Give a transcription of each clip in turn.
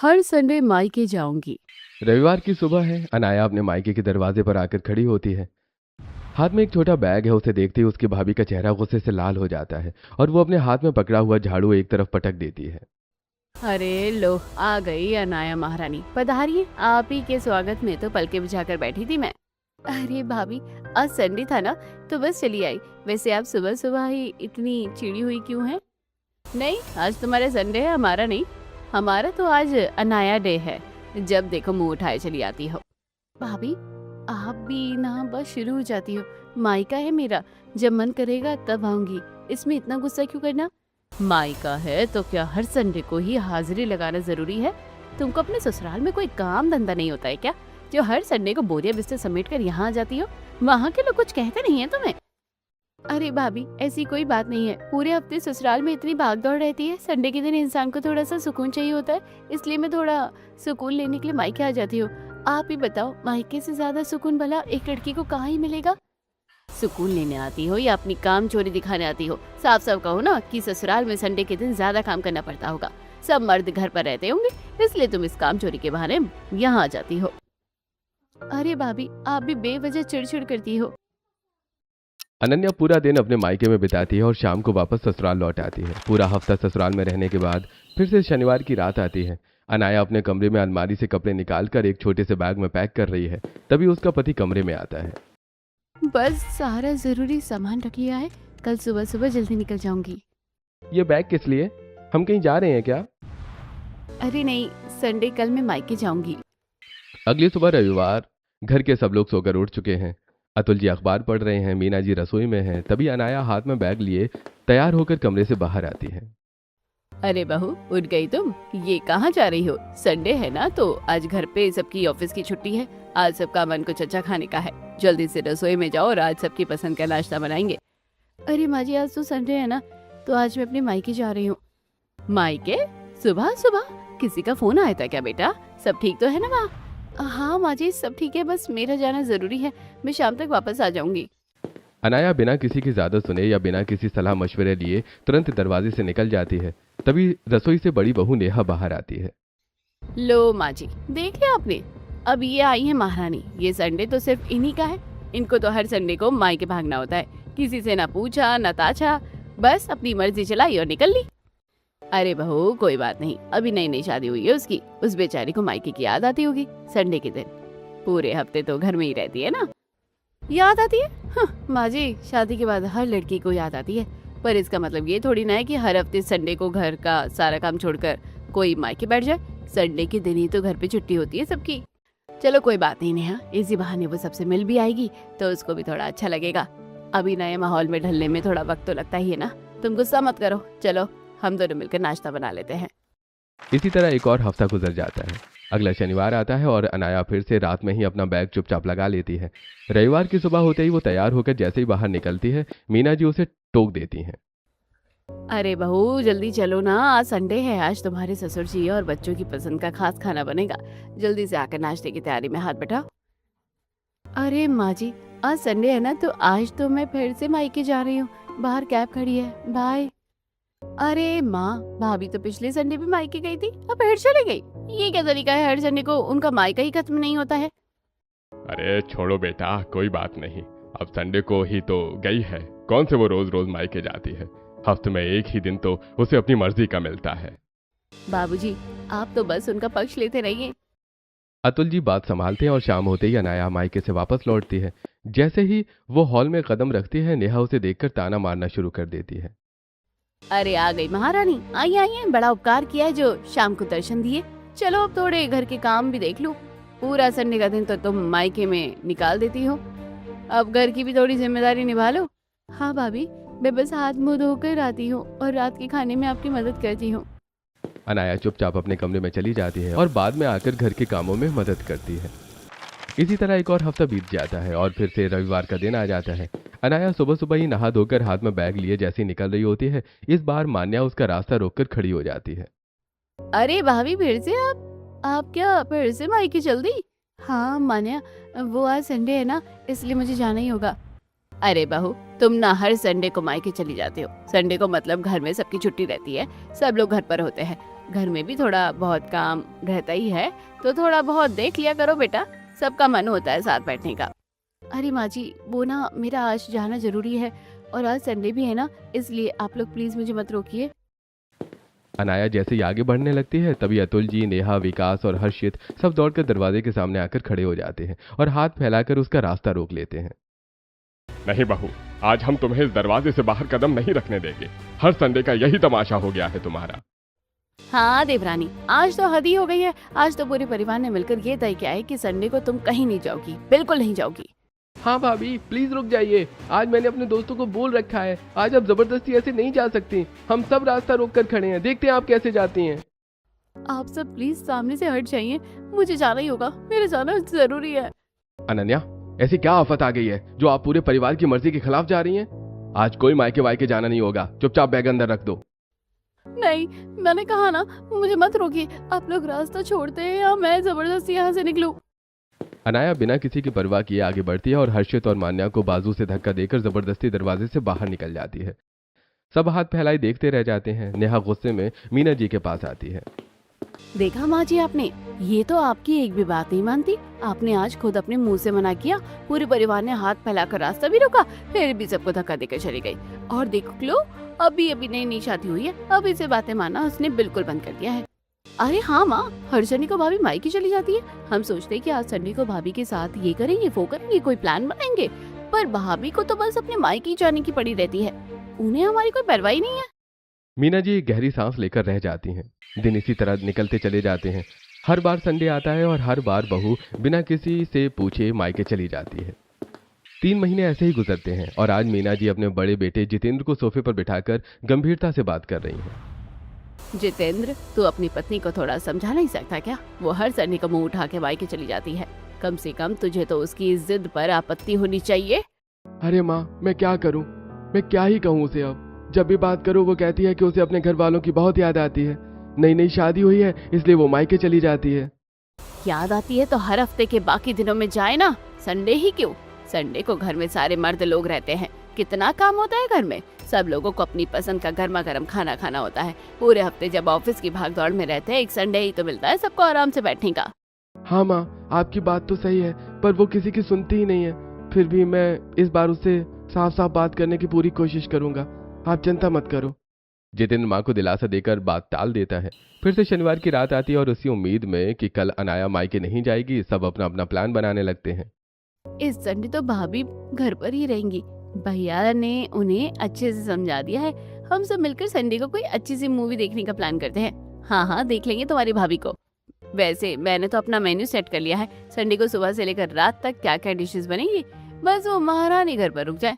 हर Sunday मायके जाऊंगी। रविवार की सुबह है। अनाया अपने मायके के दरवाजे पर आकर खड़ी होती है। हाथ में एक छोटा बैग है। उसे देखते ही उसकी भाभी का चेहरा गुस्से से लाल हो जाता है और वो अपने हाथ में पकड़ा हुआ झाड़ू एक तरफ पटक देती है। अरे लो, आ गई अनाया महारानी। पधारिए, आप ही के स्वागत में तो पलके बिछाकर बैठी थी मैं। अरे भाभी, आज संडे था ना, तो बस चली आई। वैसे आप सुबह सुबह ही इतनी चिड़ी हुई क्यों हैं? नहीं, आज तुम्हारा संडे है, हमारा नहीं। हमारा तो आज अनाया डे है। जब देखो मुंह उठाए चली आती हो। भाभी, आप भी ना बस शुरू हो जाती हो। मायका है मेरा, जब मन करेगा तब आऊंगी। इसमें इतना गुस्सा क्यों करना? मायका है तो क्या हर संडे को ही हाजिरी लगाना जरूरी है? तुमको अपने ससुराल में कोई काम धंधा नहीं होता है क्या, जो हर संडे को बोरिया बिस्तर समेट कर यहाँ आ जाती हो? वहाँ के लोग कुछ कहते नहीं है तुम्हें? अरे भाभी, ऐसी कोई बात नहीं है। पूरे हफ्ते ससुराल में इतनी भागदौड़ रहती है, संडे के दिन इंसान को थोड़ा सा सुकून चाहिए होता है, इसलिए मैं थोड़ा सुकून लेने के लिए मायके आ जाती हूँ। आप ही बताओ, मायके से ज्यादा सुकून भला एक लड़की को कहाँ ही मिलेगा? सुकून लेने आती हो या अपनी काम चोरी दिखाने आती हो? साफ साफ कहो ना कि ससुराल में संडे के दिन ज्यादा काम करना पड़ता होगा। सब मर्द घर पर रहते होंगे, इसलिए तुम इस काम चोरी के बहाने यहाँ आ जाती हो। अरे भाभी, आप भी बेवजह चिड़चिड़ करती हो। अनन्या पूरा दिन अपने मायके में बिताती है और शाम को वापस ससुराल लौट आती है। पूरा हफ्ता ससुराल में रहने के बाद फिर से शनिवार की रात आती है। अनाया अपने कमरे में अलमारी से कपड़े निकालकर एक छोटे से बैग में पैक कर रही है। तभी उसका पति कमरे में आता है। बस सारा जरूरी सामान रख लिया है, कल सुबह सुबह जल्दी निकल जाऊंगी। ये बैग किस लिए? हम कहीं जा रहे हैं क्या? अरे नहीं, संडे कल मैं मायके जाऊंगी। अगली सुबह रविवार। घर के सब लोग सोकर उठ चुके हैं। अतुल जी अखबार पढ़ रहे हैं, मीना जी रसोई में हैं। तभी अनाया हाथ में बैग लिए तैयार होकर कमरे से बाहर आती है। अरे बहू, उठ गई तुम? ये कहाँ जा रही हो? संडे है ना, तो आज घर पे सबकी ऑफिस की छुट्टी है। आज सबका मन कुछ अच्छा खाने का है। जल्दी से रसोई में जाओ और आज सबकी पसंद का नाश्ता बनाएंगे। अरे माँ जी, आज तो संडे है ना, तो आज मैं अपने मायके जा रही हूँ। मायके? सुबह सुबह किसी का फोन आया था क्या बेटा? सब ठीक तो है ना वहाँ? हाँ माँ जी, सब ठीक है, बस मेरा जाना जरूरी है। मैं शाम तक वापस आ जाऊंगी। अनाया बिना किसी की ज्यादा सुने या बिना किसी सलाह मशवरे लिए तुरंत दरवाजे से निकल जाती है। तभी रसोई से बड़ी बहू नेहा बाहर आती है। लो माँ जी, देख लिया आपने? अब ये आई है महारानी। ये संडे तो सिर्फ इन्हीं का है। इनको तो हर संडे को मायके भागना होता है। किसी से ना पूछा ना ताछा, बस अपनी मर्जी चलाई और निकल ली। अरे बहू, कोई बात नहीं, अभी नई नई शादी हुई है उसकी। उस बेचारी को मायके की याद आती होगी संडे के दिन। पूरे हफ्ते तो घर में ही रहती है ना। याद आती है? हाँ, माँ जी, शादी के बाद हर लड़की को याद आती है, पर इसका मतलब ये थोड़ी ना है कि हर हफ्ते संडे को घर का सारा काम छोड़कर कोई मायके बैठ जाए। संडे के दिन ही तो घर पे छुट्टी होती है सबकी। चलो कोई बात नहीं नेहा, इसी बहाने वो सबसे मिल भी आएगी तो उसको भी थोड़ा अच्छा लगेगा। अभी नए माहौल में ढलने में थोड़ा वक्त तो लगता ही है ना। तुम गुस्सा मत करो, चलो हम दोनों मिलकर नाश्ता बना लेते हैं। इसी तरह एक और हफ्ता गुजर जाता है। अगला शनिवार आता है और अनाया फिर से रात में ही अपना बैग चुपचाप लगा लेती है। रविवार की सुबह होते ही वो तैयार होकर जैसे ही बाहर निकलती है, मीना जी उसे टोक देती हैं। अरे बहू, जल्दी चलो ना, आज संडे है। आज तुम्हारे ससुर जी और बच्चों की पसंद का खास खाना बनेगा। जल्दी से आकर नाश्ते की तैयारी में हाथ बटाओ। अरे माँ जी, आज संडे है ना, तो आज तो मैं फिर से मायके जा रही हूँ। बाहर कैब खड़ी है, बाय। अरे माँ, भाभी तो पिछले संडे भी मायके गई थी, अब फिर चले गई। ये क्या तरीका है, हर संडे को उनका मायका ही खत्म नहीं होता है? अरे छोड़ो बेटा, कोई बात नहीं। अब संडे को ही तो गई है, कौन से वो रोज रोज मायके जाती है। हफ्ते में एक ही दिन तो उसे अपनी मर्जी का मिलता है। बाबूजी, आप तो बस उनका पक्ष लेते रहिए। अतुल जी बात संभालते हैं और शाम होते ही अनाया मायके से वापस लौटती है। जैसे ही वो हॉल में कदम रखती है, नेहा उसे देखकर ताना मारना शुरू कर देती है। अरे आ गई महारानी, आइए आइए, बड़ा उपकार किया है जो शाम को दर्शन दिए। चलो अब थोड़े घर के काम भी देख लो। पूरा संडे का दिन तो तुम मायके में निकाल देती हो, अब घर की भी थोड़ी जिम्मेदारी निभा लो। हाँ भाभी, मैं बस हाथ मुंह धोकर आती हूँ और रात के खाने में आपकी मदद करती हूँ। अनाया चुपचाप अपने कमरे में चली जाती है और बाद में आकर घर के कामों में मदद करती है। इसी तरह एक और हफ्ता बीत जाता है और फिर से रविवार का दिन आ जाता है। अनाया सुबह सुबह ही नहा धोकर हाथ में बैग लिए जैसी निकल रही होती है, इस बार मान्या उसका रास्ता रोककर खड़ी हो जाती है। अरे भाभी, फिर से आप क्या फिर से मायके चल दी? हाँ मान्या, वो आज संडे है ना, इसलिए मुझे जाना ही होगा। अरे बहू, तुम ना हर संडे को मायके चली जाते हो। संडे को मतलब घर में सबकी छुट्टी रहती है, सब लोग घर पर होते हैं। घर में भी थोड़ा बहुत काम रहता ही है, तो थोड़ा बहुत देख लिया करो बेटा, सबका मन होता है साथ बैठने का। अरे माँ जी, वो ना मेरा आज जाना जरूरी है और आज संडे भी है ना, इसलिए आप लोग प्लीज मुझे मत रोकिए। अनाया जैसे ही आगे बढ़ने लगती है तभी अतुल जी, नेहा, विकास और हर्षित सब दौड़कर दरवाजे के सामने आकर खड़े हो जाते हैं और हाथ फैलाकर उसका रास्ता रोक लेते हैं। नहीं बहू, आज हम तुम्हें इस दरवाजे से बाहर कदम नहीं रखने देंगे। हर संडे का यही तमाशा हो गया है तुम्हारा। हाँ देवरानी, आज तो हद ही हो गई है। आज तो पूरे परिवार ने मिलकर ये तय किया है कि संडे को तुम कहीं नहीं जाओगी, बिल्कुल नहीं जाओगी। हाँ भाभी, प्लीज रुक जाइए। आज मैंने अपने दोस्तों को बोल रखा है, आज आप जबरदस्ती ऐसे नहीं जा सकती। हम सब रास्ता रोक कर खड़े हैं, देखते हैं आप कैसे जाती हैं। आप सब प्लीज सामने से हट जाइए, मुझे जाना ही होगा, मेरे जाना जरूरी है। अनन्या, ऐसी क्या आफत आ गई है जो आप पूरे परिवार की मर्जी के खिलाफ जा रही हैं? आज कोई मायके वायके जाना नहीं होगा, चुपचाप बैग अंदर रख दो। नहीं, मैंने कहा ना, मुझे मत रोकिए। आप लोग रास्ता छोड़ते हैं या मैं जबरदस्ती यहाँ से निकलूं? अनाया बिना किसी की परवाह किए आगे बढ़ती है और हर्षित और मान्या को बाजू से धक्का देकर जबरदस्ती दरवाजे से बाहर निकल जाती है। सब हाथ फैलाए देखते रह जाते हैं। नेहा गुस्से में मीना जी के पास आती है। देखा माँ जी आपने, ये तो आपकी एक भी बात नहीं मानती। आपने आज खुद अपने मुंह से मना किया, पूरे परिवार ने हाथ फैलाकर रास्ता भी रोका, फिर भी सबको धक्का देकर चली गई। और देख लो, अभी नई शादी हुई है, अभी से बातें मानना उसने बिल्कुल बंद कर दिया है। अरे हाँ माँ, हर संडे को भाभी मायके चली जाती है। हम सोचते हैं कि आज संडे को भाभी के साथ ये करेंगे वो करेंगे, कोई प्लान बनाएंगे, पर भाभी को तो बस अपने मायके ही जाने की पड़ी रहती है। उन्हें हमारी कोई परवाह ही नहीं है। मीना जी गहरी सांस लेकर रह जाती हैं। दिन इसी तरह निकलते चले जाते हैं। हर बार संडे आता है और हर बार बहू बिना किसी से पूछे मायके चली जाती है। 3 महीने ऐसे ही गुजरते हैं और आज मीना जी अपने बड़े बेटे जितेंद्र को सोफे पर बिठाकर गंभीरता से बात कर रही हैं। जितेंद्र, तू अपनी पत्नी को थोड़ा समझा नहीं सकता क्या? वो हर संडे को मुंह उठा के मायके चली जाती है। कम से कम तुझे तो उसकी जिद पर आपत्ति होनी चाहिए। अरे माँ, मैं क्या करूं? मैं क्या ही कहूं उसे अब? जब भी बात करूं वो कहती है कि उसे अपने घर वालों की बहुत याद आती है। नई शादी हुई है इसलिए वो मायके चली जाती है। याद आती है तो हर हफ्ते के बाकी दिनों में जाए ना, संडे ही क्यों? संडे को घर में सारे मर्द लोग रहते हैं, कितना काम होता है घर में। सब लोगों को अपनी पसंद का गर्मा गर्म खाना खाना होता है। पूरे हफ्ते जब ऑफिस की भागदौड़ में रहते हैं, एक संडे ही तो मिलता है सबको आराम से बैठने का। हाँ माँ, आपकी बात तो सही है, पर वो किसी की सुनती ही नहीं है। फिर भी मैं इस बार उससे साफ साफ बात करने की पूरी कोशिश करूंगा, आप चिंता मत करो। जितेंद्र माँ को दिलासा देकर बात टाल देता है। फिर से शनिवार की रात आती है और उसी उम्मीद में कि कल अनाया मायके नहीं जाएगी, सब अपना अपना प्लान बनाने लगते हैं। इस संडे तो भाभी घर पर ही रहेंगी। भैया ने उन्हें अच्छे से समझा दिया है। हम सब मिलकर संडे को कोई अच्छी सी मूवी देखने का प्लान करते हैं। हाँ, देख लेंगे तुम्हारी भाभी को। वैसे मैंने तो अपना मेन्यू सेट कर लिया है। संडे को सुबह से लेकर रात तक क्या क्या डिशेस बनेंगी, बस वो महारानी घर पर रुक जाए।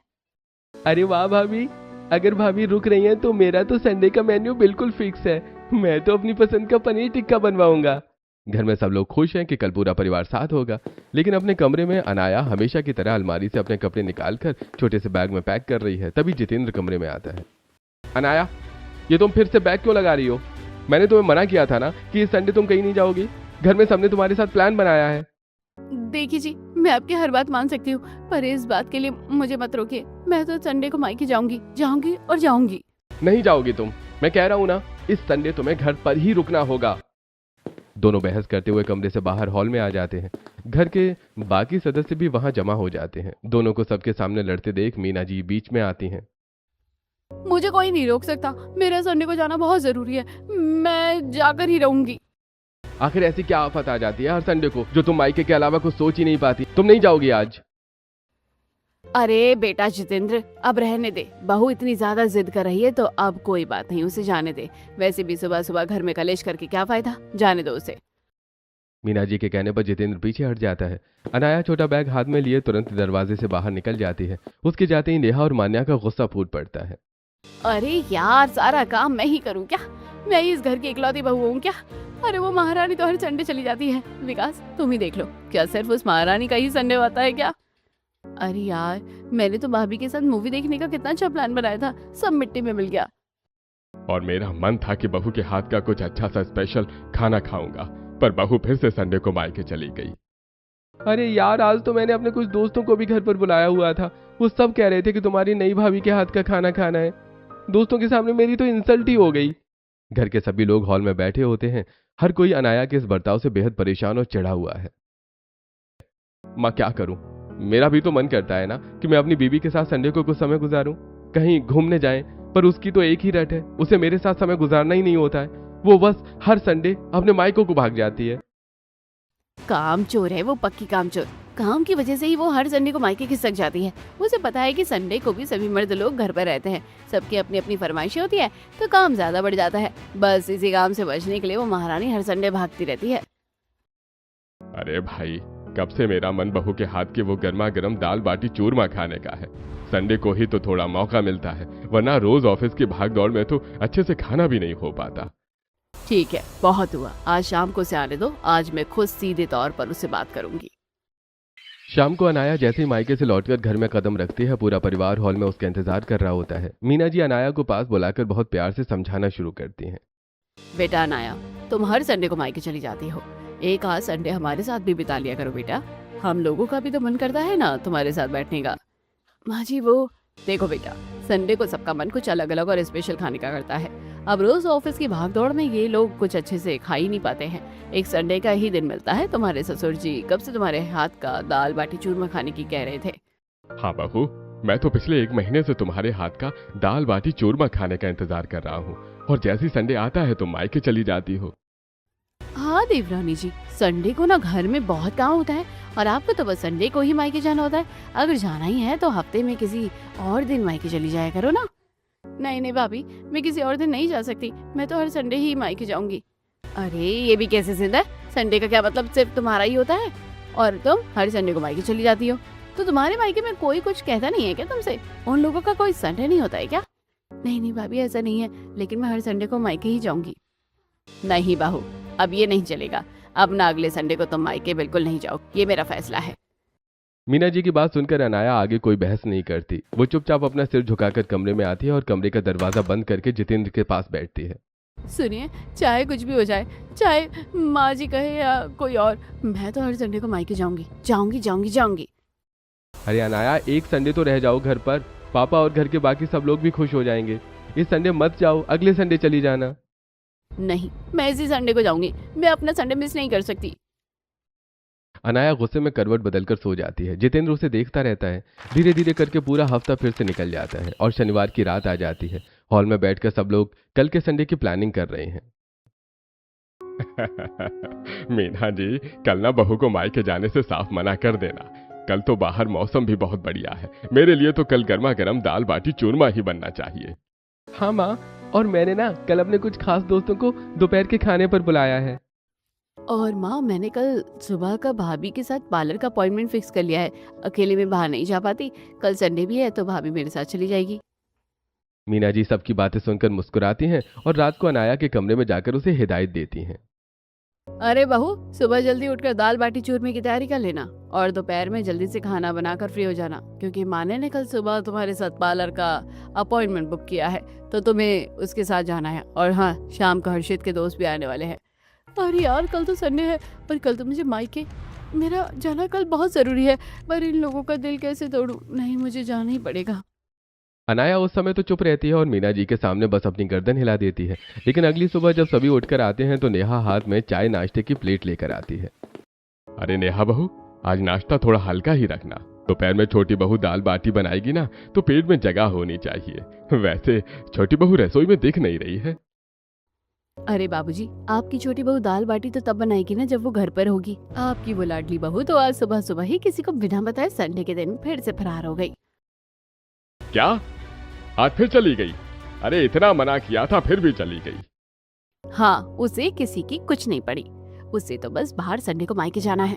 अरे वाह भाभी, अगर भाभी रुक रही हैं तो मेरा तो संडे का मेन्यू बिल्कुल फिक्स है। मैं तो अपनी पसंद का पनीर टिक्का बनवाऊंगा। घर में सब लोग खुश हैं कि कल पूरा परिवार साथ होगा, लेकिन अपने कमरे में अनाया हमेशा की तरह अलमारी से अपने कपड़े निकालकर छोटे से बैग में पैक कर रही है। तभी जितेंद्र कमरे में आता है। अनाया, ये तुम फिर से बैग क्यों लगा रही हो? मैंने तुम्हें मना किया था ना कि इस संडे तुम कहीं नहीं जाओगी। घर में सबने तुम्हारे साथ प्लान बनाया है। देखिए जी, मैं आपकी हर बात मान सकती हूँ, पर इस बात के लिए मुझे मत रोकिए। मैं तो संडे को मायके जाऊंगी और जाऊंगी। नहीं जाओगी तुम, मैं कह रहा हूं ना, इस संडे तुम्हें घर पर ही रुकना होगा। दोनों बहस करते हुए कमरे से बाहर हॉल में आ जाते हैं। घर के बाकी सदस्य भी वहां जमा हो जाते हैं। दोनों को सबके सामने लड़ते देख मीना जी बीच में आती हैं। मुझे कोई नहीं रोक सकता, मेरा संडे को जाना बहुत जरूरी है, मैं जाकर ही रहूंगी। आखिर ऐसी क्या आफत आ जाती है हर संडे को जो तुम मायके के अलावा कुछ सोच ही नहीं पाती? तुम नहीं जाओगी आज? अरे बेटा जितेंद्र, अब रहने दे। बहू इतनी ज्यादा जिद कर रही है तो अब कोई बात नहीं, उसे जाने दे। वैसे भी सुबह सुबह घर में कलेश करके क्या फायदा, जाने दो उसे। मीना जी के कहने पर जितेंद्र पीछे हट जाता है। अनाया छोटा बैग हाथ में लिए तुरंत दरवाजे से बाहर निकल जाती है। उसके जाते ही नेहा और मान्या का गुस्सा फूट पड़ता है। अरे यार, सारा काम मैं ही करूँ क्या? मैं ही इस घर की इकलौती बहू हूँ क्या? अरे वो महारानी तो हर संडे चली जाती है। विकास, तुम ही देख लो, क्या सिर्फ उस महारानी का ही संडे होता है क्या? अरे यार, मैंने तो भाभी के साथ मूवी देखने का कितना अच्छा प्लान बनाया था, सब मिट्टी में मिल गया। और मेरा मन था कि बहू के हाथ का कुछ अच्छा सा स्पेशल खाना खाऊंगा, पर बहू फिर से संडे को मायके चली गई। अरे यार, आज तो मैंने अपने कुछ दोस्तों को भी घर पर बुलाया हुआ था। वो सब कह रहे थे कि तुम्हारी नई भाभी के हाथ का खाना खाना है। दोस्तों के सामने मेरी तो इंसल्ट ही हो गई। घर के सभी लोग हॉल में बैठे होते हैं। हर कोई अनाया के इस बर्ताव से बेहद परेशान और चिढ़ा हुआ है। माँ, क्या करूं? मेरा भी तो मन करता है ना कि मैं अपनी बीवी के साथ संडे को कुछ समय गुजारूं, कहीं घूमने जाएं, पर उसकी तो एक ही रट है, उसे मेरे साथ समय गुजारना ही नहीं होता है। वो बस हर संडे अपने मायकों को भाग जाती है। काम चोर है वो, पक्की काम चोर। काम की वजह से ही वो हर संडे को मायके खिसक जाती है। उसे पता है कि संडे को भी सभी मर्द लोग घर पर रहते हैं, सबकी अपनी अपनी फरमाइशें होती है, तो काम ज्यादा बढ़ जाता है। बस इसी काम से बचने के लिए वो महारानी हर संडे भागती रहती है। अरे भाई, कब से मेरा मन बहू के हाथ की वो गर्मा गर्म दाल बाटी चूरमा खाने का है। संडे को ही तो थोड़ा मौका मिलता है, वरना रोज ऑफिस की भाग दौड़ में तो अच्छे से खाना भी नहीं हो पाता। ठीक है, बहुत हुआ, आज शाम को से आने दो। आज मैं खुद सीधे तौर पर उससे बात करूंगी। शाम को अनाया जैसे ही मायके से लौटकर घर में कदम रखती है, पूरा परिवार हॉल में उसका इंतजार कर रहा होता है। मीना जी अनाया को पास बुलाकर बहुत प्यार से समझाना शुरू करती हैं। बेटा अनाया, तुम हर संडे को मायके चली जाती हो, एक आध संडे हमारे साथ भी बिता लिया करो बेटा। हम लोगों का भी तो मन करता है ना तुम्हारे साथ बैठने का। माँ जी, वो देखो बेटा, संडे को सबका मन कुछ अलग अलग और स्पेशल खाने का करता है। अब रोज ऑफिस की भागदौड़ में ये लोग कुछ अच्छे से खा ही नहीं पाते हैं। एक संडे का ही दिन मिलता है। तुम्हारे ससुर जी कब से तुम्हारे हाथ का दाल बाटी चूरमा खाने की कह रहे थे। हाँ बहू, मैं तो पिछले 1 महीने से तुम्हारे हाथ का दाल बाटी चूरमा खाने का इंतजार कर रहा हूँ, और जैसी संडे आता है तुम मायके चली जाती हो। हाँ देवरानी जी, संडे को ना घर में बहुत काम होता है, और आपको तो बस संडे को ही मायके जाना होता है। अगर जाना ही है तो हफ्ते में किसी और दिन मायके चली जाया करो ना। नहीं नहीं भाभी, मैं किसी और दिन नहीं जा सकती, मैं तो हर संडे ही मायके जाऊंगी। अरे ये भी कैसे जिंदा है? संडे का क्या मतलब सिर्फ तुम्हारा ही होता है, और तुम हर संडे को मायके चली जाती हो, तो तुम्हारे मायके में कोई कुछ कहता नहीं है क्या तुमसे? उन लोगों का कोई संडे नहीं होता है क्या? नहीं नहीं भाभी, ऐसा नहीं है, लेकिन मैं हर संडे को मायके ही जाऊंगी। नहीं बहू, अब ये नहीं चलेगा। अब ना अगले संडे को तुम मायके बिल्कुल नहीं जाओ, ये मेरा फैसला है। मीना जी की बात सुनकर अनाया आगे कोई बहस नहीं करती। वो चुपचाप अपना सिर झुकाकर कमरे में आती है और कमरे का दरवाजा बंद करके जितेंद्र के पास बैठती है। सुनिए, चाहे कुछ भी हो जाए, चाहे माँ जी कहे या कोई और, मैं तो हर संडे को मायके जाऊंगी, जाऊंगी जाऊंगी जाऊंगी। अरे अनाया, एक संडे तो रह जाओ घर पर, पापा और घर के बाकी सब लोग भी खुश हो जाएंगे। इस संडे मत जाओ, अगले संडे चली जाना। नहीं, मैं इसी संडे को जाऊंगी, मैं अपना संडे मिस नहीं कर सकती। अनाया गुस्से में करवट बदलकर सो जाती है। जितेंद्र उसे देखता रहता है। धीरे धीरे करके पूरा हफ्ता फिर से निकल जाता है और शनिवार की रात आ जाती है। हॉल में बैठकर सब लोग कल के संडे की प्लानिंग कर रहे हैं। मीना जी, कल ना बहू को मायके जाने से साफ मना कर देना। कल तो बाहर मौसम भी बहुत बढ़िया है। मेरे लिए तो कल गर्मा गर्म दाल बाटी चूरमा ही बनना चाहिए। हाँ माँ, और मैंने ना कल अपने कुछ खास दोस्तों को दोपहर के खाने पर बुलाया है। और माँ, मैंने कल सुबह का भाभी के साथ पार्लर का अपॉइंटमेंट फिक्स कर लिया है। अकेले में बाहर नहीं जा पाती, कल संडे भी है तो भाभी मेरे साथ चली जाएगी। मीना जी सबकी बातें सुनकर मुस्कुराती हैं और रात को अनाया के कमरे में जाकर उसे हिदायत देती हैं। अरे बहू, सुबह जल्दी उठकर दाल बाटी चूरमे की तैयारी कर लेना, और दोपहर में जल्दी से खाना बनाकर फ्री हो जाना, क्योंकि माने ने कल सुबह तुम्हारे साथ पार्लर का अपॉइंटमेंट बुक किया है, तो तुम्हें उसके साथ जाना है। और हाँ, शाम को हर्षित के दोस्त भी आने वाले हैं। अरे यार, कल तो संडे है, पर कल तो मुझे मायके मेरा जाना कल बहुत जरूरी है, पर इन लोगों का दिल कैसे तोड़ूं? नहीं, मुझे जाना ही पड़ेगा। अनाया उस समय तो चुप रहती है और मीना जी के सामने बस अपनी गर्दन हिला देती है। लेकिन अगली सुबह जब सभी उठकर आते हैं तो नेहा हाथ में चाय नाश्ते की प्लेट लेकर आती है। अरे नेहा बहू, आज नाश्ता थोड़ा हल्का ही रखना। दोपहर में छोटी बहू दाल बाटी बनाएगी ना, तो पेट में जगह होनी चाहिए। वैसे छोटी बहू रसोई में दिख नहीं रही है। अरे बाबूजी, आपकी छोटी बहू दाल बाटी तो तब बनाएगी ना जब वो घर पर होगी। आपकी वो लाडली बहू तो आज सुबह सुबह ही किसी को बिना बताए संडे के दिन फिर से फरार हो गई। क्या? आज फिर चली गई? अरे इतना मना किया था, फिर भी चली गई। हाँ, उसे किसी की कुछ नहीं पड़ी, उसे तो बस बाहर संडे को मायके जाना है।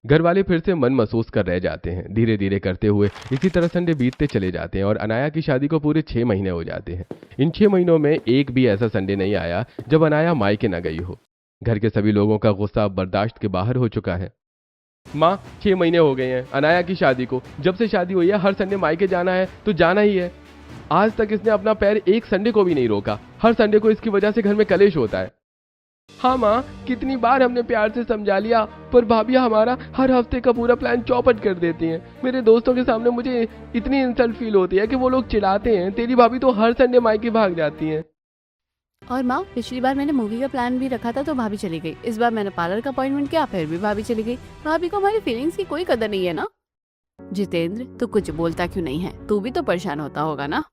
घर वाले फिर से मन महसूस कर रह जाते हैं। धीरे धीरे करते हुए इसी तरह संडे बीतते चले जाते हैं और अनाया की शादी को पूरे 6 महीने हो जाते हैं। इन 6 महीनों में एक भी ऐसा संडे नहीं आया जब अनाया मायके न गई हो। घर के सभी लोगों का गुस्सा अब बर्दाश्त के बाहर हो चुका है। माँ, 6 महीने हो गए हैं अनाया की शादी को। जब से शादी हुई है हर संडे मायके जाना है तो जाना ही है। आज तक इसने अपना पैर एक संडे को भी नहीं रोका। हर संडे को इसकी वजह से घर में कलेश होता है। हाँ माँ, कितनी बार हमने प्यार से समझा लिया, पर भाभी हमारा हर हफ्ते का पूरा प्लान चौपट कर देती हैं। मेरे दोस्तों के सामने मुझे इतनी इंसल्ट फील होती है कि वो लोग चिढ़ाते हैं। तेरी भाभी तो हर संडे मायके भाग जाती हैं। और माँ, पिछली बार मैंने मूवी का प्लान भी रखा था तो भाभी चली गई। इस बार मैंने पार्लर का अपॉइंटमेंट किया, फिर भी भाभी चली गई। भाभी को हमारी फीलिंग्स की कोई कदर नहीं है ना। जितेंद्र, तू कुछ बोलता क्यों नहीं है? तू भी तो परेशान होता होगा ना।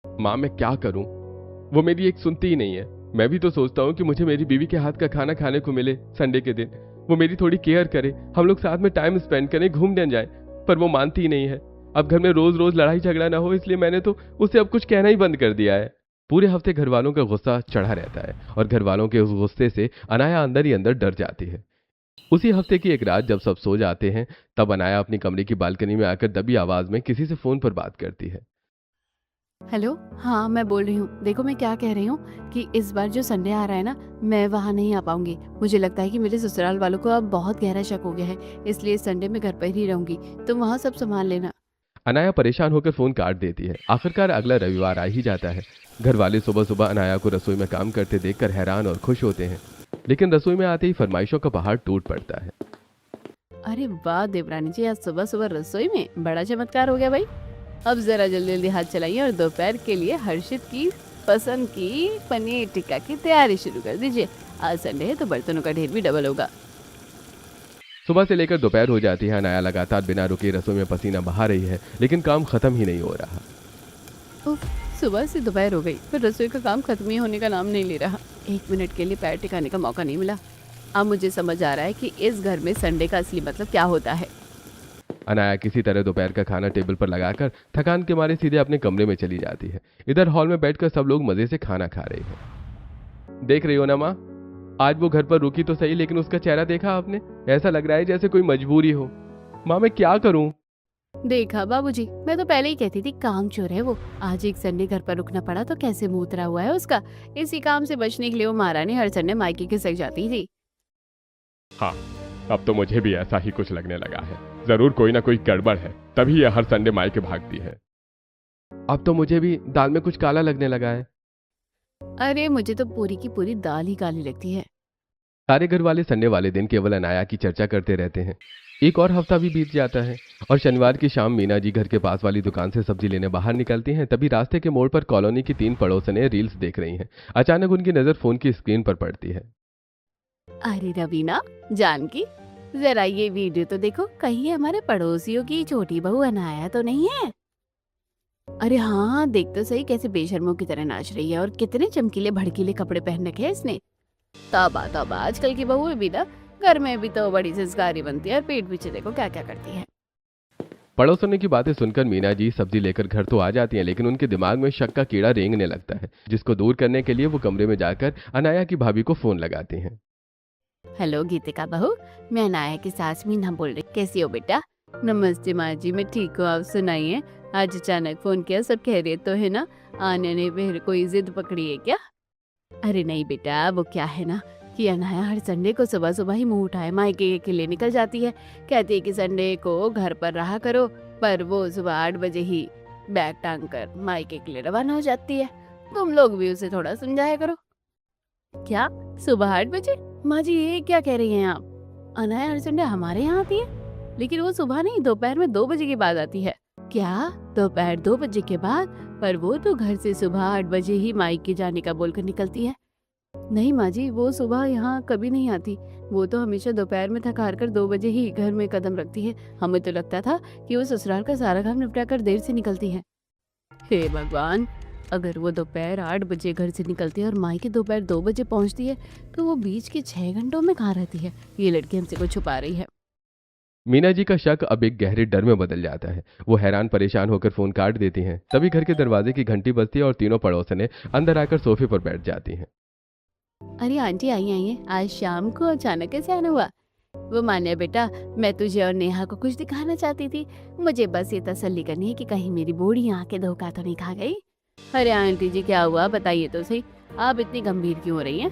माँ मैं क्या करूं, वो मेरी एक सुनती ही नहीं है। मैं भी तो सोचता हूँ कि मुझे मेरी बीवी के हाथ का खाना खाने को मिले संडे के दिन, वो मेरी थोड़ी केयर करे, हम लोग साथ में टाइम स्पेंड करें, घूमने जाए, पर वो मानती ही नहीं है। अब घर में रोज रोज लड़ाई झगड़ा ना हो, इसलिए मैंने तो उसे अब कुछ कहना ही बंद कर दिया है। पूरे हफ्ते घर वालों का गुस्सा चढ़ा रहता है और घर वालों के उस गुस्से से अनाया अंदर ही अंदर डर जाती है। उसी हफ्ते की एक रात जब सब सो जाते हैं, तब अनाया अपनी कमरे की बालकनी में आकर दबी आवाज में किसी से फोन पर बात करती है। हेलो, हाँ मैं बोल रही हूँ। देखो मैं क्या कह रही हूँ कि इस बार जो संडे आ रहा है ना, मैं वहाँ नहीं आ पाऊंगी। मुझे लगता है कि मेरे ससुराल वालों को अब बहुत गहरा शक हो गया है, इसलिए संडे में घर पर ही रहूंगी। तुम वहाँ सब संभाल लेना। अनाया परेशान होकर फोन काट देती है। आखिरकार अगला रविवार आ ही जाता है। घर वाले सुबह सुबह अनाया को रसोई में काम करते देखकर हैरान और खुश होते हैं, लेकिन रसोई में आते ही फरमाइशों का पहाड़ टूट पड़ता है। अरे वाह देवरानी जी, आज सुबह सुबह रसोई में बड़ा चमत्कार हो गया भाई। अब जरा जल्दी जल्दी हाथ चलाइए और दोपहर के लिए हर्षित की पसंद की पनीर टिक्का की तैयारी शुरू कर दीजिए। आज संडे है तो बर्तनों का ढेर भी डबल होगा। सुबह से लेकर दोपहर हो जाती है। अनाया लगातार बिना रुके रसोई में पसीना बहा रही है, लेकिन काम खत्म ही नहीं हो रहा। उफ, सुबह से दोपहर हो गई पर रसोई का काम खत्म ही होने का नाम नहीं ले रहा। 1 मिनट के लिए पैर टिकाने का मौका नहीं मिला। अब मुझे समझ आ रहा है कि इस घर में संडे का असली मतलब क्या होता है। अनाया किसी तरह दोपहर का खाना टेबल पर लगाकर थकान के मारे सीधे अपने कमरे में चली जाती है। इधर हॉल में बैठकर सब लोग मजे से खाना खा रहे हैं। देख रही हो ना माँ, आज वो घर पर रुकी तो सही, लेकिन उसका चेहरा देखा आपने? ऐसा लग रहा है जैसे कोई मजबूरी हो। माँ मैं क्या करूं? देखा बाबूजी, मैं तो पहले ही कहती थी काम चोर है वो। आज एक संडे घर पर रुकना पड़ा तो कैसे मुंह उतरा हुआ है उसका। इसी काम से बचने के लिए वो महारानी हर संडे मायके के सक जाती थी। हाँ, अब तो मुझे भी ऐसा ही कुछ लगने लगा है। जरूर कोई ना कोई गड़बड़ है, तभी ये हर संडे मायके भागती है। अब तो मुझे भी दाल में कुछ काला लगने लगा है। अरे मुझे तो पूरी की पूरी दाल ही काली लगती है। सारे घर वाले संडे वाले दिन केवल अनाया की चर्चा करते रहते हैं। एक और हफ्ता भी बीत जाता है और शनिवार की शाम मीना जी घर के पास वाली दुकान से सब्जी लेने बाहर निकलती हैं। तभी रास्ते के मोड़ पर कॉलोनी की 3 पड़ोसनें रील्स देख रही हैं। अचानक उनकी नजर फोन की स्क्रीन पर पड़ती है। अरे रवीना, जानकी, जरा ये वीडियो तो देखो, कहीं ये हमारे पड़ोसियों की छोटी बहू अनाया तो नहीं है? अरे हाँ, देख तो सही कैसे बेशर्मों की तरह नाच रही है और कितने चमकीले भड़कीले कपड़े पहन रखे हैं इसने। तौबा तौबा, आजकल की बहू भी ना घर में भी तो बड़ी संस्कारी बनती है और पीठ पीछे देखो क्या क्या करती है। पड़ोसनों की बातें सुनकर मीना जी सब्जी लेकर घर तो आ जाती हैं, लेकिन उनके दिमाग में शक का कीड़ा रेंगने लगता है, जिसको दूर करने के लिए वो कमरे में जाकर अनाया की भाभी को फोन लगाती हैं। हेलो गीतिका बहू, मैं अनाया की सास मीना बोल रही। कैसी हो बेटा? नमस्ते माँ जी, मैं ठीक हूँ, आप सुनाइए। आज अचानक फोन किया, सब खैरियत तो है ना? आने ने फिर कोई जिद पकड़ी है क्या? अरे नहीं बेटा, वो क्या है ना कि अनाया हर संडे को सुबह सुबह ही मुंह उठाए मायके के लिए निकल जाती है। कहती है कि संडे को घर पर रहा करो, पर वो सुबह 8 बजे ही बैग टांग कर मायके के लिए रवाना हो जाती है। तुम लोग भी उसे थोड़ा समझाया करो। क्या सुबह 8 बजे? माँ जी ये क्या कह रही हैं आप? अनाया हर संडे हमारे यहाँ आती है, लेकिन वो सुबह नहीं, दोपहर में 2 बजे के बाद आती है। क्या दोपहर 2 बजे के बाद? पर वो तो घर से सुबह 8 बजे ही मायके जाने का बोलकर निकलती है। नहीं माँ जी, वो सुबह यहाँ कभी नहीं आती। वो तो हमेशा दोपहर में थक हार कर 2 बजे ही घर में कदम रखती है। हमें तो लगता था कि वो ससुराल का सारा काम निपटा कर देर से निकलती है। हे भगवान, अगर वो दोपहर 8 बजे घर से निकलती है और मायके दोपहर 2 बजे पहुँचती है, तो वो बीच के 6 घंटों में कहाँ रहती है? ये लड़की हमसे कुछ छुपा रही है। मीना जी का शक अब एक गहरे डर में बदल जाता है। वो हैरान परेशान होकर फोन काट देती हैं। तभी घर के दरवाजे की घंटी बजती है और तीनों पड़ोसनें अंदर आकर सोफे पर बैठ जाती हैं। अरे आंटी आइए, आज शाम को अचानक कैसे आना हुआ? वो मान्या बेटा, मैं तुझे और नेहा को कुछ दिखाना चाहती थी। मुझे बस ये तसल्ली करनी है कि कहीं मेरी बूढ़ी आंखें धोखा तो नहीं खा गई। अरे आंटी जी क्या हुआ, बताइए तो सही, आप इतनी गंभीर क्यों हो रही हैं?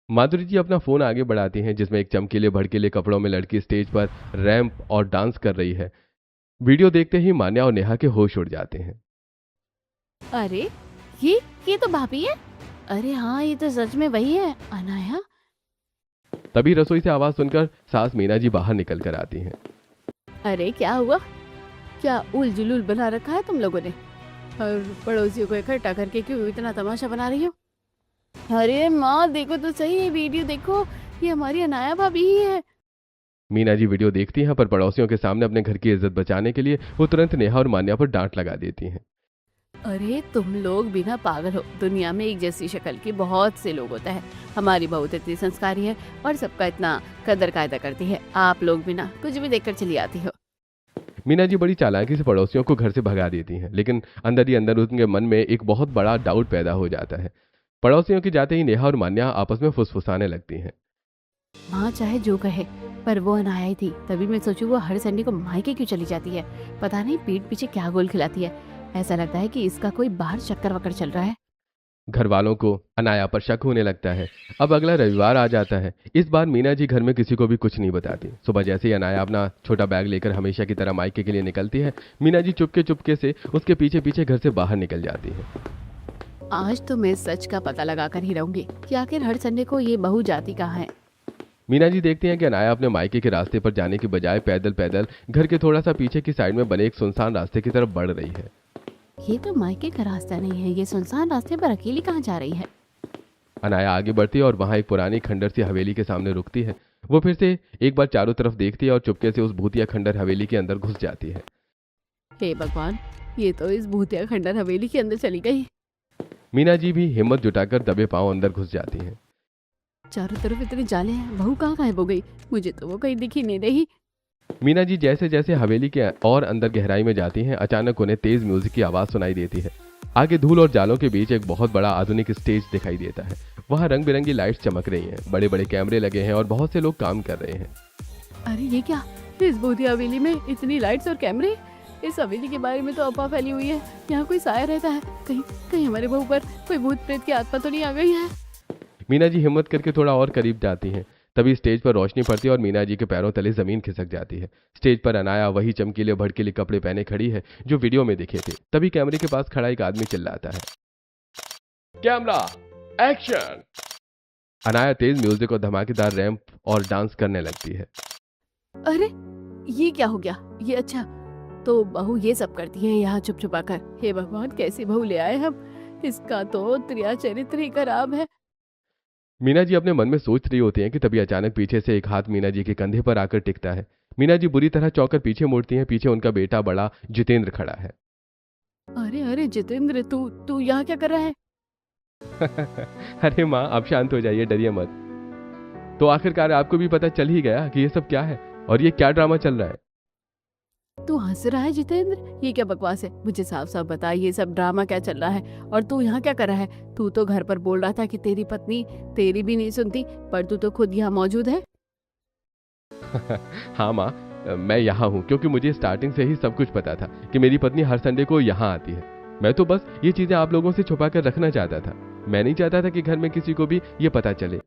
माधुरी जी अपना फोन आगे बढ़ाती हैं, जिसमें एक चमकीले भड़कीले कपड़ों में लड़की स्टेज पर रैंप और डांस कर रही है। वीडियो देखते ही मान्या और नेहा के होश उड़ जाते हैं। अरे ये तो भाभी है। अरे हाँ, ये तो सच में वही है, अनाया। तभी रसोई से आवाज सुनकर सास मीना जी बाहर निकल कर आती हैं। अरे क्या हुआ? क्या उल जुलूल बना रखा है तुम लोगों ने? और पड़ोसियों को इकट्ठा करके क्यों इतना तमाशा बना रही हो? अरे माँ देखो तो सही, ये वीडियो देखो, ये हमारी अनाया भाभी ही है। मीना जी वीडियो देखती हैं, पर पड़ोसियों के सामने अपने घर की इज्जत बचाने के लिए वो तुरंत नेहा और मान्या पर डांट लगा देती हैं। अरे तुम लोग बिना पागल हो, दुनिया में एक जैसी शक्ल के बहुत से लोग होता है। हमारी बहू तो इतनी संस्कारी है और सबका इतना कदर कायदा करती है, आप लोग बिना कुछ भी देखकर चली आती हो। मीना जी बड़ी चालाकी से पड़ोसियों को घर से भगा देती हैं, लेकिन अंदर ही अंदर उनके मन में एक बहुत बड़ा डाउट पैदा हो जाता है। पड़ोसियों के जाते ही नेहा और मान्या आपस में फुसफुसाने लगती हैं। माँ चाहे जो कहे, पर वो अनाया ही थी। तभी मैं सोचूं वो हर संडे को मायके क्यों चली जाती है। पता नहीं पीठ पीछे क्या गोल खिलाती है। ऐसा लगता है कि इसका कोई बाहर चक्कर वक्कर चल रहा है। घर वालों को अनाया पर शक होने लगता है। अब अगला रविवार आ जाता है। इस बार मीना जी घर में किसी को भी कुछ नहीं बताती। सुबह जैसे ही अनाया अपना छोटा बैग लेकर हमेशा की तरह मायके के लिए निकलती है, मीना जी चुपके चुपके से उसके पीछे पीछे घर से बाहर निकल जाती है। आज तो मैं सच का पता लगा कर ही रहूंगी कि आखिर हर संडे को ये बहू जाती कहाँ है। मीना जी देखती हैं कि अनाया अपने मायके के रास्ते पर जाने की बजाय पैदल पैदल घर के थोड़ा सा पीछे की साइड में बने एक सुनसान रास्ते की तरफ बढ़ रही है। ये तो मायके का रास्ता नहीं है, ये सुनसान रास्ते पर अकेली कहाँ जा रही है। अनाया आगे बढ़ती है और वहां एक पुरानी खंडर सी हवेली के सामने रुकती है। वो फिर से एक बार चारों तरफ देखती है और चुपके से उस भूतिया खंडर हवेली के अंदर घुस जाती है। हे भगवान, ये तो इस भूतिया खंडर हवेली के अंदर चली गई। मीना जी भी हिम्मत जुटाकर दबे पांव अंदर घुस जाती हैं। चारों तरफ इतने जाले हैं, बहू कहाँ गायब हो गई? मुझे तो वो कहीं दिखी नहीं रही। मीना जी जैसे जैसे हवेली के और अंदर गहराई में जाती हैं, अचानक उन्हें तेज म्यूजिक की आवाज सुनाई देती है। आगे धूल और जालों के बीच एक बहुत बड़ा आधुनिक स्टेज दिखाई देता है। वहां रंग बिरंगी लाइट्स चमक रही हैं, बड़े बड़े कैमरे लगे हैं और बहुत से लोग काम कर रहे हैं। अरे ये क्या, इस भूतिया हवेली में इतनी लाइट्स और कैमरे? इस हवेली के बारे में तो अफवाह फैली हुई है, यहाँ कोई साया रहता है। कहीं कहीं हमारे बहू पर कोई भूत प्रेत की आत्मा तो नहीं आ गई है? मीना जी हिम्मत करके थोड़ा और करीब जाती हैं। तभी स्टेज पर रोशनी पड़ती है और मीना जी के पैरों तले जमीन खिसक जाती है। स्टेज पर अनाया वही चमकीले भड़कीले कपड़े पहने खड़ी है जो वीडियो में दिखे थे। तभी कैमरे के पास खड़ा एक आदमी चिल्लाता है, कैमरा एक्शन। अनाया तेज म्यूजिक और धमाकेदार रैंप और डांस करने लगती है। अरे ये क्या हो गया? ये अच्छा तो बहू ये सब करती है यहाँ छुप छुपा कर। हे भगवान, कैसी बहू ले आए हम, इसका तो त्रिया चरित्र ही खराब है। मीना जी अपने मन में सोच रही होती हैं कि तभी अचानक पीछे से एक हाथ मीना जी के कंधे पर आकर टिकता है। मीना जी बुरी तरह चौंक कर पीछे मुड़ती हैं। पीछे उनका बेटा बड़ा जितेंद्र खड़ा है। अरे अरे जितेंद्र, तू तू यहाँ क्या कर रहा है? अरे माँ, आप शांत हो जाइए, डरिए मत। तो आखिरकार आपको भी पता चल ही गया कि ये सब क्या है और ये क्या ड्रामा चल रहा है। तू हंस रहा है जितेंद्र? ये क्या बकवास है? मुझे साफ साफ बता, ये सब ड्रामा क्या चल रहा है और तू यहाँ क्या कर रहा है? तू तो घर पर बोल रहा था कि तेरी पत्नी तेरी भी नहीं सुनती, पर तू तो खुद यहाँ मौजूद है। हाँ माँ, मैं यहाँ हूँ क्योंकि मुझे स्टार्टिंग से ही सब कुछ पता था कि मेरी पत्नी हर संडे को यहाँ आती है। मैं तो बस ये चीजें आप लोगों से छुपा कर रखना चाहता था। मैं नहीं चाहता था कि घर में किसी को भी ये पता चले।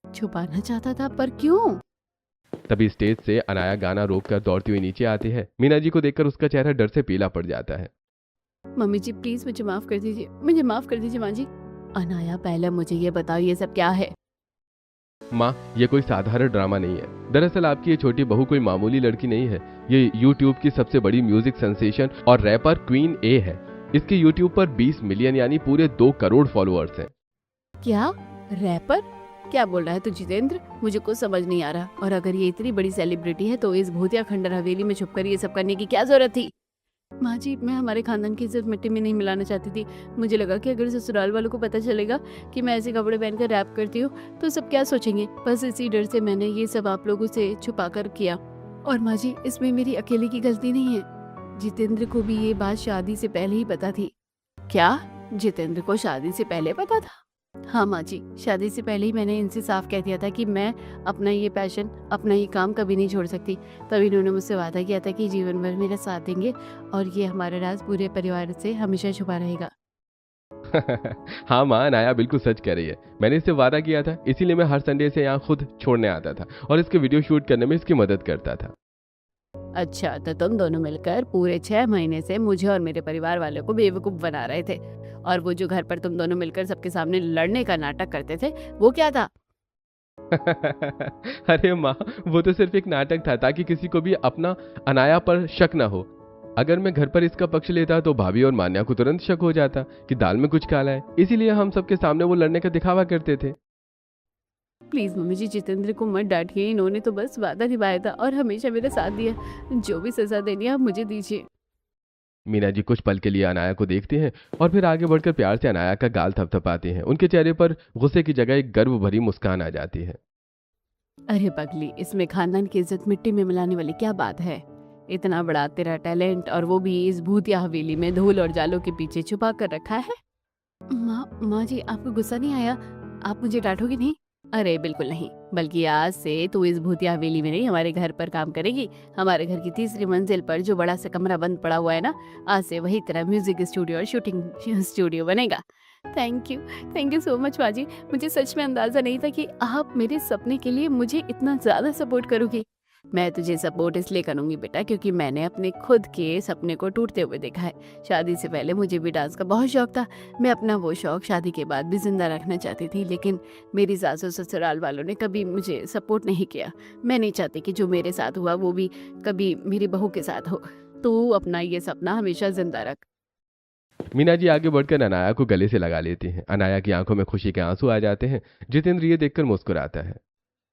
छुपाना चाहता था, पर क्यों? तभी स्टेज से अनाया गाना रोककर दौड़ती हुई नीचे आती है। मीना जी को देखकर उसका चेहरा डर से पीला पड़ जाता है। मम्मी जी प्लीज मुझे माफ कर दीजिए, मुझे माफ कर दीजिए माँ जी। अनाया पहले मुझे ये बताओ, ये सब क्या है? माँ, ये कोई साधारण ड्रामा नहीं है। दरअसल आपकी ये छोटी बहू कोई मामूली लड़की नहीं है। ये YouTube की सबसे बड़ी म्यूजिक सेंसेशन और रैपर क्वीन ए है। इसके YouTube पर 20 मिलियन यानी पूरे 2 करोड़ फॉलोअर्स हैं। क्या रैपर? क्या बोल रहा है तू जितेंद्र? मुझे कुछ समझ नहीं आ रहा। और अगर ये इतनी बड़ी सेलिब्रिटी है तो इस भूतिया खंडर हवेली में छुपकर ये सब करने की क्या जरूरत थी? माँ जी, मैं हमारे खानदान की इज्जत मिट्टी में नहीं मिलाना चाहती थी। मुझे लगा कि अगर ससुराल वालों को पता चलेगा कि मैं ऐसे कपड़े पहनकर रैप करती हूँ तो सब क्या सोचेंगे। बस इसी डर से मैंने ये सब आप लोगों से छुपा कर किया। और माँ जी, इसमें मेरी अकेले की गलती नहीं है। जितेंद्र को भी ये बात शादी से पहले ही पता थी। क्या जितेंद्र को शादी से पहले पता था? हाँ माँ जी, शादी से पहले ही मैंने इनसे साफ कह दिया था कि मैं अपना ये पैशन, अपना ये काम कभी नहीं छोड़ सकती। तभी इन्होंने मुझसे वादा किया था कि जीवन भर मेरा साथ देंगे और ये हमारा राज पूरे परिवार से हमेशा छुपा रहेगा। हाँ माँ, अनाया बिल्कुल सच कह रही है। मैंने इससे वादा किया था, इसीलिए मैं हर संडे से यहाँ खुद छोड़ने आता था और इसके वीडियो शूट करने में इसकी मदद करता था। अच्छा, तो तुम दोनों मिलकर पूरे 6 महीने से मुझे और मेरे परिवार वालों को बेवकूफ बना रहे थे और वो जो घर पर तुम दोनों मिलकर सबके सामने लड़ने का नाटक करते थे, वो क्या था? अरे माँ, वो तो सिर्फ एक नाटक था ताकि किसी को भी अपना अनाया पर शक ना हो। अगर मैं घर पर इसका पक्ष लेता तो भाभी और मान्या को तुरंत शक हो जाता कि दाल में कुछ काला है, इसीलिए हम सबके सामने वो लड़ने का दिखावा करते थे। प्लीज मम्मी जी, जितेंद्र को मत डांटिए, इन्होंने तो बस वादा निभाया था और हमेशा मेरा साथ दिया। जो भी सजा देनी है आप मुझे दीजिए। मीना जी कुछ पल के लिए अनाया को देखती हैं और फिर आगे बढ़कर प्यार से अनाया का गाल थपथपाती हैं। उनके चेहरे पर गुस्से की जगह एक गर्व भरी मुस्कान आ जाती है। अरे पगली, इसमें खानदान की इज्जत मिट्टी में मिलाने वाली क्या बात है? इतना बड़ा तेरा टैलेंट और वो भी इस भूतिया हवेली में धूल और जालों के पीछे छुपा कर रखा है। माँ जी, आपको गुस्सा नहीं आया? आप मुझे डांटोगे नहीं? अरे बिल्कुल नहीं, बल्कि आज से तू इस भूतिया हवेली में नहीं, हमारे घर पर काम करेगी। हमारे घर की तीसरी मंजिल पर जो बड़ा सा कमरा बंद पड़ा हुआ है ना, आज से वही तेरा म्यूजिक स्टूडियो और शूटिंग स्टूडियो बनेगा। थैंक यू सो मच माँ जी। मुझे सच में अंदाजा नहीं था कि आप मेरे सपने के लिए मुझे इतना ज्यादा सपोर्ट करोगी। मैं तुझे सपोर्ट इसलिए करूंगी बेटा, क्योंकि मैंने अपने खुद के सपने को टूटते हुए देखा है। शादी से पहले मुझे भी डांस का बहुत शौक था। मैं अपना वो शौक शादी के बाद भी जिंदा रखना चाहती थी, लेकिन मेरी सासू ससुराल वालों ने कभी मुझे सपोर्ट नहीं किया। मैं नहीं चाहती कि जो मेरे साथ हुआ वो भी कभी मेरी बहू के साथ हो। तू अपना ये सपना हमेशा जिंदा रख। मीना जी आगे बढ़कर अनाया को गले से लगा लेती हैं। अनाया की आंखों में खुशी के आंसू आ जाते हैं। जितेंद्र ये देखकर मुस्कुराता है।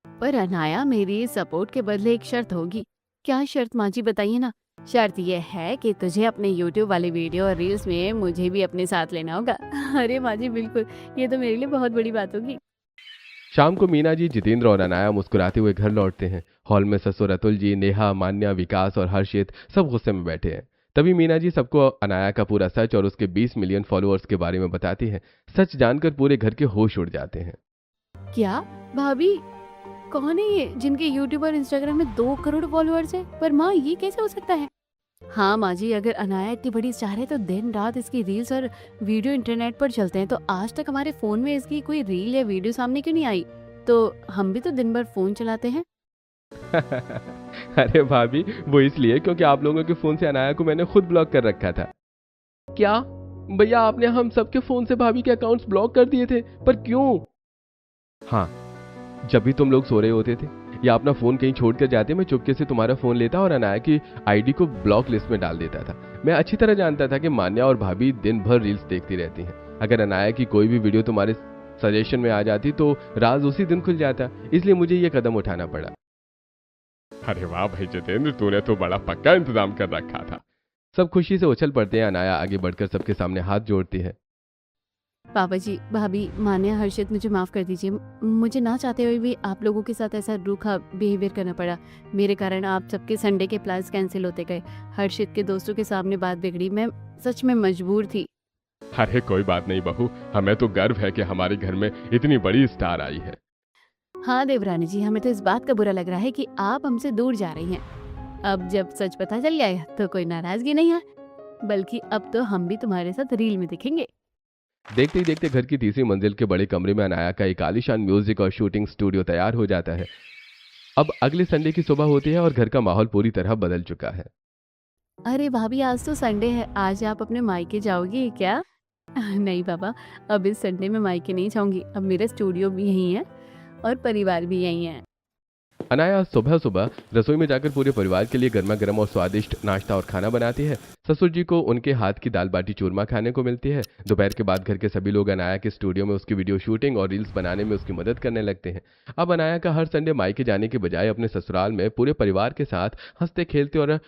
पर अनाया, मेरी सपोर्ट के बदले एक शर्त होगी। क्या शर्त माँ जी, बताइए ना। शर्त यह है कि तुझे अपने YouTube वाले वीडियो और रील्स में मुझे भी अपने साथ लेना होगा। अरे माँ जी बिल्कुल, ये तो मेरे लिए बहुत बड़ी बात होगी। शाम को मीना जी, जितेंद्र और अनाया मुस्कुराते हुए घर लौटते हैं। हॉल में ससुर अतुल जी, नेहा, मान्या, विकास और हर्षित सब गुस्से में बैठे हैं। तभी मीना जी सबको अनाया का पूरा सच और उसके 20 मिलियन फॉलोअर्स के बारे में बताती है। सच जानकर पूरे घर के होश उड़ जाते हैं। क्या भाभी, कौन है ये जिनके यूट्यूब और इंस्टाग्राम में 2 करोड़ फॉलोअर्स है? पर माँ, ये कैसे हो सकता है? हाँ माँ जी, अगर अनाया इतनी बड़ी स्टार है तो दिन रात इसकी रील्स और वीडियो इंटरनेट पर चलते हैं, तो आज तक हमारे फोन में इसकी कोई रील या वीडियो सामने क्यों नहीं आई? तो हम भी तो दिन भर फोन चलाते हैं। अरे भाभी, वो इसलिए क्योंकि आप लोगों के फोन से अनाया को मैंने खुद ब्लॉक कर रखा था। क्या भैया, आपने हम सबके फोन से भाभी के अकाउंट्स ब्लॉक कर दिए थे? पर क्यों? हाँ, जब भी तुम लोग सो रहे होते थे या अपना फोन कहीं छोड़ कर जाते, मैं चुपके से तुम्हारा फोन लेता और अनाया की आईडी को ब्लॉक लिस्ट में डाल देता था। मैं अच्छी तरह जानता था कि मान्या और भाभी दिन भर रील्स देखती रहती हैं। अगर अनाया की कोई भी वीडियो तुम्हारे सजेशन में आ जाती तो राज उसी दिन खुल जाता, इसलिए मुझे ये कदम उठाना पड़ा। अरे वाह भाई जितेंद्र, तूने तो बड़ा पक्का इंतजाम कर रखा था। सब खुशी से उछल पड़ते हैं। अनाया आगे बढ़कर सबके सामने हाथ जोड़ती है। पापा जी, भाभी, मान्या, हर्षित, मुझे माफ कर दीजिए। मुझे ना चाहते हुए भी आप लोगों के साथ ऐसा रूखा बिहेवियर करना पड़ा। मेरे कारण आप सबके संडे के प्लान्स कैंसिल होते गए। हर्षित के दोस्तों के सामने बात बिगड़ी। मैं सच में मजबूर थी। अरे कोई बात नहीं बहू, हमें तो गर्व है कि हमारे घर में इतनी बड़ी स्टार आई है। हाँ देवरानी जी, हमें तो इस बात का बुरा लग रहा है कि आप हमसे दूर जा रही हैं। अब जब सच पता चल गया है तो कोई नाराजगी नहीं है, बल्कि अब तो हम भी तुम्हारे साथ रील में दिखेंगे। देखते ही देखते घर की तीसरी मंजिल के बड़े कमरे में अनाया का एक आलीशान म्यूजिक और शूटिंग स्टूडियो तैयार हो जाता है। अब अगले संडे की सुबह होती है और घर का माहौल पूरी तरह बदल चुका है। अरे भाभी, आज तो संडे है, आज आप अपने मायके जाओगी क्या? नहीं पापा, अब इस संडे में मायके नहीं जाऊंगी। अब मेरा स्टूडियो भी यहीं है और परिवार भी यहीं है। अनाया सुबह सुबह रसोई में जाकर पूरे परिवार के लिए गर्मा गर्म और स्वादिष्ट नाश्ता और खाना बनाती है। ससुर जी को उनके हाथ की दाल बाटी चूरमा खाने को मिलती है। दोपहर के बाद घर के सभी लोग अनाया के स्टूडियो में उसकी वीडियो शूटिंग और रील्स बनाने में उसकी मदद करने लगते हैं। अब अनाया का हर संडे मायके जाने के बजाय अपने ससुराल में पूरे परिवार के साथ हंसते खेलते और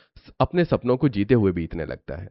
अपने सपनों को जीते हुए बीतने लगता है।